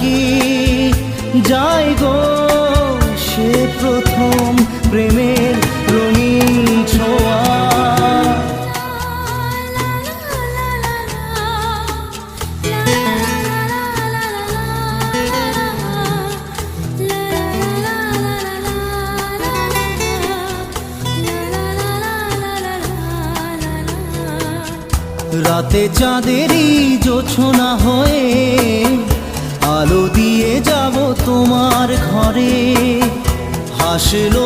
কি যায় গো সে প্রথম প্রেমের রঙিন ছোঁয়া। রাতে চাঁদেরই জোছনা হয়ে আলো দিয়ে যাব তোমার ঘরে। হাসলো